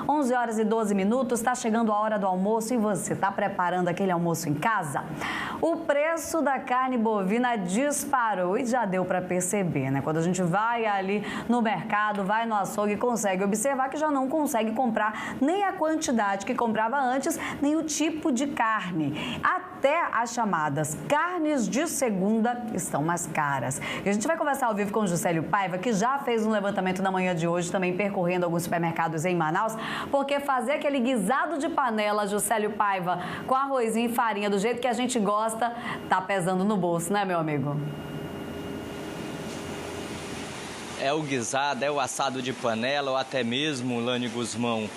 11 horas e 12 minutos, está chegando a hora do almoço e você está preparando aquele almoço em casa? O preço da carne bovina disparou e já deu para perceber, né? Quando a gente vai ali no mercado, vai no açougue, consegue observar que já não consegue comprar nem a quantidade que comprava antes, nem o tipo de carne. Até as chamadas carnes de segunda estão mais caras. E a gente vai conversar ao vivo com o Juscelio Paiva, que já fez um levantamento na manhã de hoje, também percorrendo alguns supermercados em Manaus, porque fazer aquele guisado de panela, Juscelio Paiva, com arrozinho e farinha, do jeito que a gente gosta, tá pesando no bolso, né, meu amigo? É o guisado, é o assado de panela ou até mesmo, Lani Guzmão,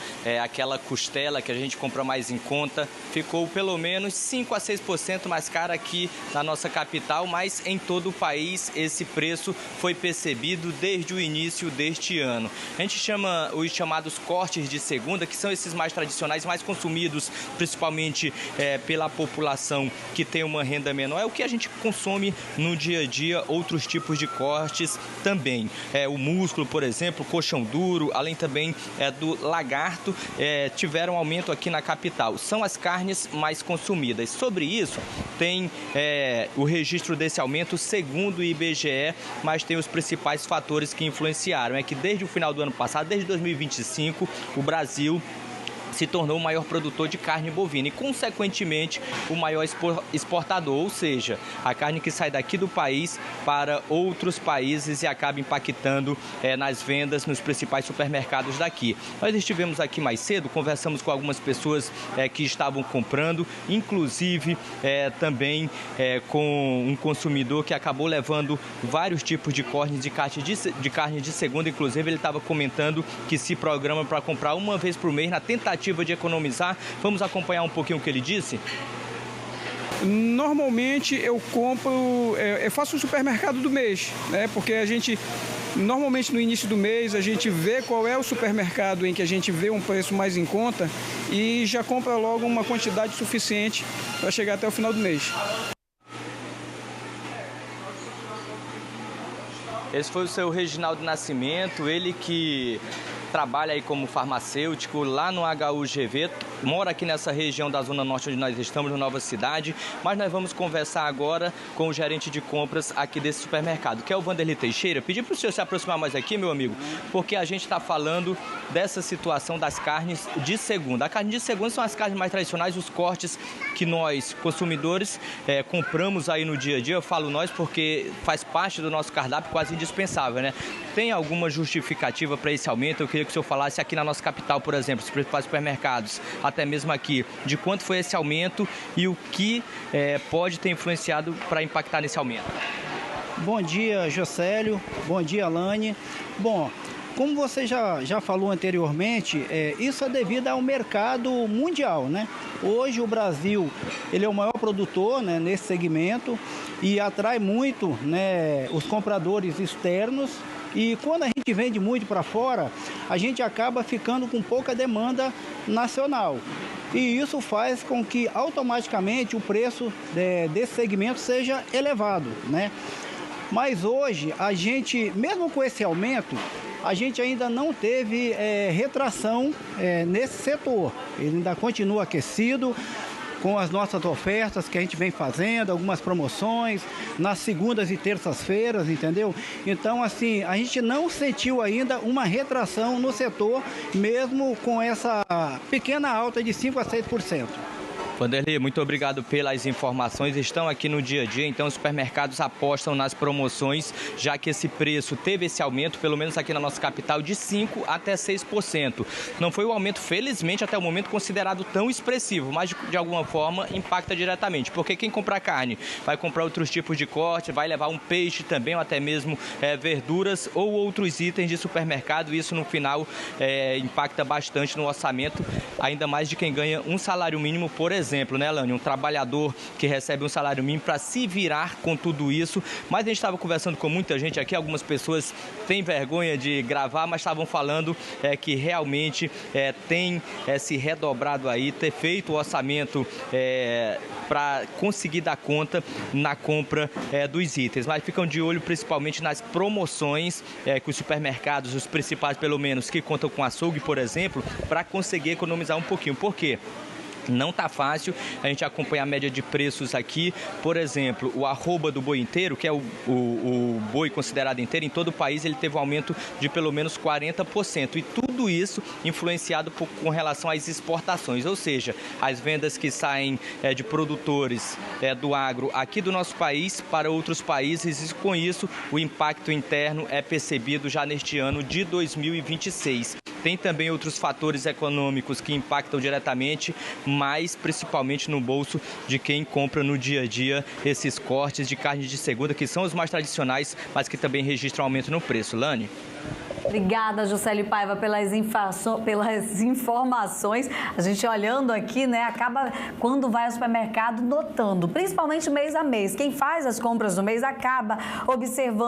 aquela costela que a gente compra mais em conta, ficou pelo menos 5 a 6% mais cara aqui na nossa capital, mas em todo o país esse preço foi percebido desde o início deste ano. A gente chama os chamados cortes de segunda, que são esses mais tradicionais, mais consumidos, principalmente pela população que tem uma renda menor, é o que a gente consome no dia a dia, outros tipos de cortes também. O músculo, por exemplo, coxão duro, além também do lagarto, tiveram aumento aqui na capital. São as carnes mais consumidas. Sobre isso, tem o registro desse aumento segundo o IBGE, mas tem os principais fatores que influenciaram. É que desde o final do ano passado, desde 2025, o Brasil se tornou o maior produtor de carne bovina e, consequentemente, o maior exportador, ou seja, a carne que sai daqui do país para outros países e acaba impactando nas vendas nos principais supermercados daqui. Nós estivemos aqui mais cedo, conversamos com algumas pessoas que estavam comprando, inclusive também com um consumidor que acabou levando vários tipos de carne de segunda, inclusive ele estava comentando que se programa para comprar uma vez por mês na tentativa de economizar. Vamos acompanhar um pouquinho o que ele disse? Normalmente eu compro, eu faço o supermercado do mês, né? Porque a gente, normalmente no início do mês, a gente vê qual é o supermercado em que a gente vê um preço mais em conta e já compra logo uma quantidade suficiente para chegar até o final do mês. Esse foi o seu Reginaldo Nascimento, ele que trabalha aí como farmacêutico lá no HUGV, mora aqui nessa região da Zona Norte onde nós estamos, no Nova Cidade, mas nós vamos conversar agora com o gerente de compras aqui desse supermercado, que é o Vanderlei Teixeira. Pedir para o senhor se aproximar mais aqui, meu amigo, porque a gente está falando dessa situação das carnes de segunda. A carne de segunda são as carnes mais tradicionais, os cortes que nós, consumidores, compramos aí no dia a dia. Eu falo nós porque faz parte do nosso cardápio quase indispensável, né? Tem alguma justificativa para esse aumento? Eu queria que o senhor falasse aqui na nossa capital, por exemplo, os principais supermercados, até mesmo aqui, de quanto foi esse aumento e o que pode ter influenciado para impactar nesse aumento. Bom dia, Juscelio. Bom dia, Lani. Bom, como você já falou anteriormente, isso é devido ao mercado mundial, né? Hoje o Brasil ele é o maior produtor, né, nesse segmento e atrai muito, né, os compradores externos. E quando a gente vende muito para fora, a gente acaba ficando com pouca demanda nacional. E isso faz com que automaticamente o preço desse segmento seja elevado, né? Mas hoje, a gente, mesmo com esse aumento, a gente ainda não teve retração nesse setor. Ele ainda continua aquecido com as nossas ofertas que a gente vem fazendo, algumas promoções nas segundas e terças-feiras, entendeu? Então, assim, a gente não sentiu ainda uma retração no setor, mesmo com essa pequena alta de 5 a 6%. Vanderlei, muito obrigado pelas informações. Estão aqui no dia a dia, então os supermercados apostam nas promoções, já que esse preço teve esse aumento, pelo menos aqui na nossa capital, de 5% até 6%. Não foi um aumento, felizmente, até o momento considerado tão expressivo, mas de alguma forma impacta diretamente, porque quem comprar carne vai comprar outros tipos de corte, vai levar um peixe também, ou até mesmo verduras ou outros itens de supermercado, e isso no final impacta bastante no orçamento, ainda mais de quem ganha um salário mínimo, por exemplo. exemplo, né, Lani? Um trabalhador que recebe um salário mínimo para se virar com tudo isso. Mas a gente estava conversando com muita gente aqui, algumas pessoas têm vergonha de gravar, mas estavam falando que realmente tem se redobrado aí, ter feito o orçamento para conseguir dar conta na compra dos itens. Mas ficam de olho principalmente nas promoções que os supermercados, os principais pelo menos, que contam com açougue, por exemplo, para conseguir economizar um pouquinho. Por quê? Não está fácil a gente acompanhar a média de preços aqui. Por exemplo, o arroba do boi inteiro, que é o boi considerado inteiro, em todo o país ele teve um aumento de pelo menos 40%. E tudo isso influenciado com relação às exportações, ou seja, as vendas que saem de produtores do agro aqui do nosso país para outros países. E com isso, o impacto interno é percebido já neste ano de 2026. Tem também outros fatores econômicos que impactam diretamente, mas principalmente no bolso de quem compra no dia a dia esses cortes de carne de segunda, que são os mais tradicionais, mas que também registram aumento no preço. Lani? Obrigada, Juscelia Paiva, pelas informações. A gente olhando aqui, né, acaba, quando vai ao supermercado, notando, principalmente mês a mês. Quem faz as compras do mês acaba observando